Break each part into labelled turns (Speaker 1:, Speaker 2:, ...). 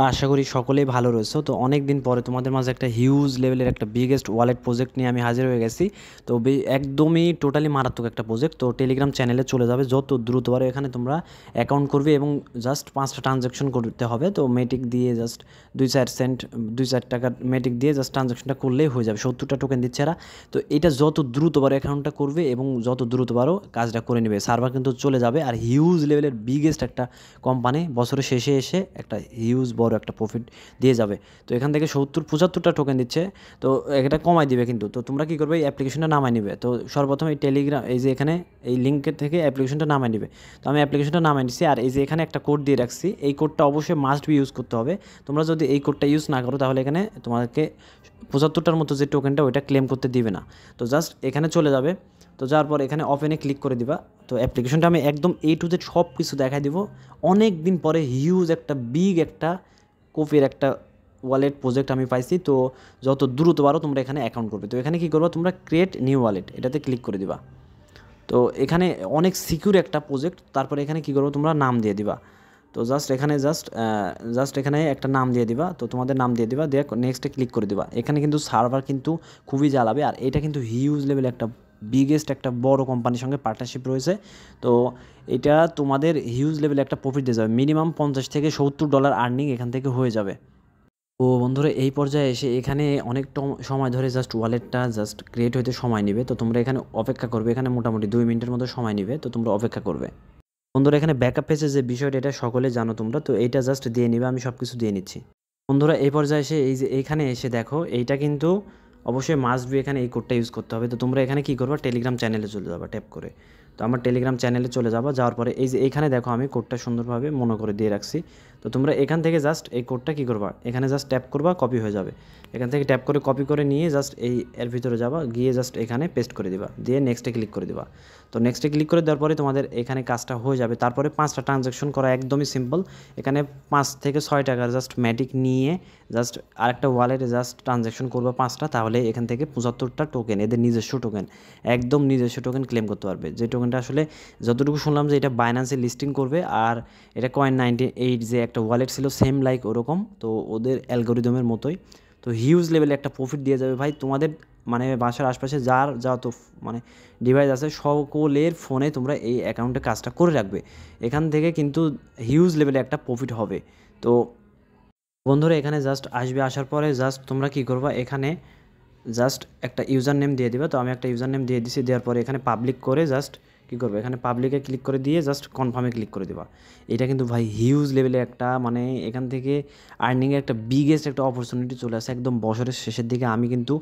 Speaker 1: আশা করি সকলেই ভালো রয়েছো। তো অনেক দিন পরে তোমাদের মাঝে একটা হিউজ লেভেলের একটা বিগেস্ট ওয়ালেট প্রজেক্ট নিয়ে আমি হাজির হয়ে গেছি। তো একদমই টোটালি মারাত্মক একটা প্রজেক্ট। তো টেলিগ্রাম চ্যানেলে চলে যাবে, যত দ্রুত পারো এখানে তোমরা অ্যাকাউন্ট করবে এবং জাস্ট 5টা ট্রানজ্যাকশন করতে হবে। তো মেটিক দিয়ে জাস্ট 2-4 সেন্ট 2-4 টাকা মেটিক দিয়ে জাস্ট ট্রানজ্যাকশনটা করলেই হয়ে যাবে। 70টা টোকেন দিচ্ছে এরা। তো এটা যত দ্রুত পারো অ্যাকাউন্টটা করবে এবং যত দ্রুত পারো কাজটা করে নেবে। সার্ভার কিন্তু চলে যাবে, আর হিউজ লেভেলের বিগেস্ট একটা কোম্পানি বছরের শেষে এসে একটা হিউজ বড় একটা প্রফিট দিয়ে যাবে। তো এখান থেকে 70-75টা টোকেন দিচ্ছে। তো এটা কমাই দিবে কিন্তু। তো তোমরা কী করবে, এই অ্যাপ্লিকেশনটা নামাই নিবে। তো সর্বপ্রথম এই টেলিগ্রাম, এই যে এখানে এই লিঙ্কের থেকে অ্যাপ্লিকেশনটা নামাই নিবে। তো আমি অ্যাপ্লিকেশনটা নামাই নিচ্ছি, আর এই যে এখানে একটা কোড দিয়ে রাখছি, এই কোডটা অবশ্যই মাস্ট বি ইউজ করতে হবে। তোমরা যদি এই কোডটা ইউজ না করো তাহলে এখানে তোমাদেরকে 75টার মতো যে টোকেনটা ওইটা ক্লেম করতে দিবে না। তো জাস্ট এখানে চলে যাবে। তো যাওয়ার পর এখানে ওপেনে ক্লিক করে দিবা। তো অ্যাপ্লিকেশনটা আমি একদম A to Z সব কিছু দেখাই দিব। অনেক দিন পরে হিউজ একটা বিগ একটা কোফির একটা ওয়ালেট প্রজেক্ট আমি পাইছি। তো যত দ্রুত পারো তোমরা এখানে অ্যাকাউন্ট করবে। তো এখানে কী করবো, তোমরা ক্রিয়েট নিউ ওয়ালেট এটাতে ক্লিক করে দিবা। তো এখানে অনেক সিকিউর একটা প্রজেক্ট। তারপরে এখানে কী করবো, তোমরা নাম দিয়ে দিবা। তো জাস্ট এখানে জাস্ট এখানে একটা নাম দিয়ে দিবা। তো তোমাদের নাম দিয়ে দিবা, দিয়ে নেক্সটে ক্লিক করে দিবা। এখানে কিন্তু সার্ভার কিন্তু খুবই জ্বালাবে, আর এটা কিন্তু হিউজ লেভেল একটা বিগেস্ট একটা বড় কোম্পানির সঙ্গে পার্টনারশিপ রয়েছে। তো এটা তোমাদের হিউজ লেভেলে একটা প্রফিট দিয়ে যাবে। মিনিমাম $50 থেকে $70 আর্নিং এখান থেকে হয়ে যাবে। তো বন্ধুরা, এই পর্যায়ে এসে এখানে অনেক সময় ধরে জাস্ট ওয়ালেটটা জাস্ট ক্রিয়েট হইতে সময় নেবে। তো তোমরা এখানে অপেক্ষা করবে। এখানে মোটামুটি 2 মিনিটের মতো সময় নেবে। তো তোমরা অপেক্ষা করবে। বন্ধুরা, এখানে ব্যাকআপ পেজে যে বিষয়টা এটা সকলে জানো তোমরা। তো এইটা জাস্ট দিয়ে নিবে, আমি সব কিছু দিয়ে নিচ্ছি। বন্ধুরা, এই পর্যায়ে এসে এই যে এইখানে এসে দেখো, এইটা কিন্তু অবশ্যই মাস্ট বি এখানে এই কোডটা ইউজ করতে হবে। তো তোমরা এখানে কী করবা, টেলিগ্রাম চ্যানেলে চলে যাবা ট্যাপ করে। তো আমার টেলিগ্রাম চ্যানেলে চলে যাবা। যাওয়ার পরে এই যে এইখানে দেখো আমি কোডটা সুন্দরভাবে মনে করে দিয়ে রাখছি। তো তোমরা এখান থেকে জাস্ট এই কোডটা কী করবা, এখানে জাস্ট ট্যাপ করবা, কপি হয়ে যাবে। এখান থেকে ট্যাপ করে কপি করে নিয়ে জাস্ট এর ভিতরে যাবা, গিয়ে জাস্ট এখানে পেস্ট করে দিবা, দিয়ে নেক্সটে ক্লিক করে দিবা। তো নেক্সটে ক্লিক করে দেওয়ার পরে তোমাদের এখানে কাজটা হয়ে যাবে। তারপরে 5টা ট্রানজ্যাকশন করা একদমই সিম্পল। এখানে 5 থেকে 6 টাকার জাস্ট ম্যাটিক নিয়ে জাস্ট আরেকটা ওয়ালেটে জাস্ট ট্রানজ্যাকশন করবা 5টা, তাহলে এখান থেকে 75টা টোকেন, এদের নিজস্ব টোকেন, একদম নিজস্ব টোকেন ক্লেম করতে পারবে। যে টোকেনটা আসলে যতটুকু শুনলাম যে এটা বাইন্যান্সে লিস্টিং করবে, আর এটা Coin98 যে একটা ওয়ালেট ছিল সেম লাইক ওরকম। তো ওদের অ্যালগোরিদমের মতোই। তো হিউজ লেভেলে একটা প্রফিট দিয়ে যাবে ভাই তোমাদের। মানে বাসার আশপাশে যার যত মানে ডিভাইস আছে সকলের ফোনে তোমরা এই অ্যাকাউন্টে কাজটা করে রাখবে। এখান থেকে কিন্তু হিউজ লেভেলে একটা প্রফিট হবে। তো বন্ধুরা, এখানে জাস্ট আসবে। আসার পরে জাস্ট তোমরা কী করবা, এখানে জাস্ট একটা ইউজার নেম দিয়ে দিবা। তো আমি একটা ইউজার নেম দিয়ে দিছি। দেওয়ার পরে এখানে পাবলিক করে জাস্ট কী করবে, এখানে পাবলিকে ক্লিক করে দিয়ে জাস্ট কনফার্মে ক্লিক করে দিবা। এটা কিন্তু ভাই হিউজ লেভেলে একটা মানে এখান থেকে আর্নিংয়ের একটা বিগেস্ট একটা অপরচুনিটি চলে আসে একদম বছরের শেষের দিকে। আমি কিন্তু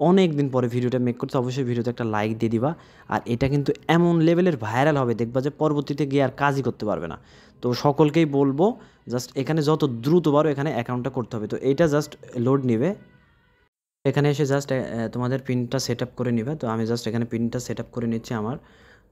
Speaker 1: অনেক দিন পরে ভিডিওটা মেক করতে, অবশ্যই ভিডিওতে একটা লাইক দিয়ে দিবা। আর এটা কিন্তু এমন লেভেলের ভাইরাল হবে, দেখবা যে পরবর্তীতে গিয়ে আর কাজই করতে পারবে না। তো সকলকেই বলবো জাস্ট এখানে যত দ্রুত পারো এখানে অ্যাকাউন্টটা করতে হবে। তো এইটা জাস্ট লোড নিবে। এখানে এসে জাস্ট তোমাদের পিনটা সেট আপ করে নিবে। তো আমি জাস্ট এখানে পিনটা সেট আপ করে নিচ্ছি আমার।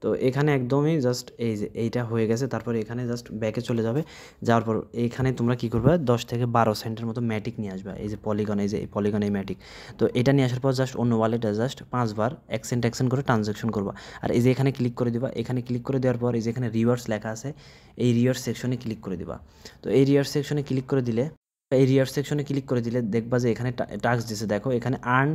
Speaker 1: তো এখানে একদমই জাস্ট এই যে এইটা হয়ে গেছে। তারপরে এখানে জাস্ট ব্যাকে চলে যাবে। যাওয়ার পর এইখানে তোমরা কী করবে, 10 থেকে 12 সেন্টের মতো ম্যাটিক নিয়ে আসবে। এই যে পলিগন, এই যে এই পলিগন এই ম্যাটিক। তো এটা নিয়ে আসার পর জাস্ট অন্য ওয়ালেটে জাস্ট 5বার 1 সেন্ট করে ট্রানজ্যাকশন করবা। আর এই যে এখানে ক্লিক করে দিবা। এখানে ক্লিক করে দেওয়ার পর এই যে এখানে রিওয়ার্ডস লেখা আছে, এই রিওয়ার্ডস সেকশনে ক্লিক করে দিবা। তো এই রিওয়ার্ডস সেকশনে ক্লিক করে দিলে, এই রিওয়ার্ড সেকশনে ক্লিক করে দিলে দেখবা যে এখানে টাস্ক দিছে। দেখো এখানে আর্ন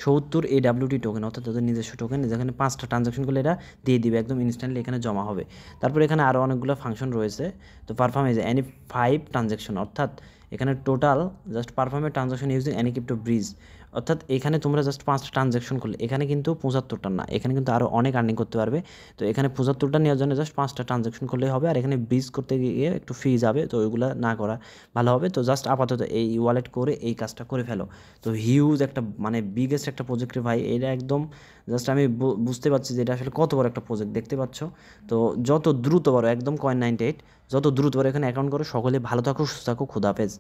Speaker 1: 70 AWT টোকেন, অর্থাৎ তাদের নিজস্ব টোকেন। যেখানে 5টা ট্রানজ্যাকশন করলে এটা দিয়ে দিবে একদম ইনস্ট্যান্টলি, এখানে জমা হবে। তারপর এখানে আরও অনেকগুলো ফাংশন রয়েছে। তো পারফর্ম এজ এনি 5 ট্রানজ্যাকশন, অর্থাৎ এখানে টোটাল জাস্ট পারফর্মের transaction using any crypto bridge, অর্থাৎ এখানে তোমরা জাস্ট 5টা ট্রানজ্যাকশন করলে এখানে কিন্তু 75টা না, এখানে কিন্তু আরও অনেক আর্নিং করতে পারবে। তো এখানে 75টা নেওয়ার জন্য জাস্ট 5টা ট্রানজ্যাকশন করলেই হবে। আর এখানে ব্রিজ করতে গিয়ে একটু ফি যাবে, তো ওইগুলো না করা ভালো হবে। তো জাস্ট আপাতত এই ওয়ালেট করে এই কাজটা করে ফেলো। তো হিউজ একটা মানে বিগেস্ট একটা প্রজেক্টে ভাই, এটা একদম জাস্ট আমি বুঝতে পারছি যে এটা আসলে কত বড় একটা প্রজেক্ট, দেখতে পাচ্ছ। তো যত দ্রুত পারো একদম Coin98 যত দ্রুত পারো এখানে অ্যাকাউন্ট করো। সকলে ভালো থাকো, সুস্থ থাকো, খুদাহাফেজ।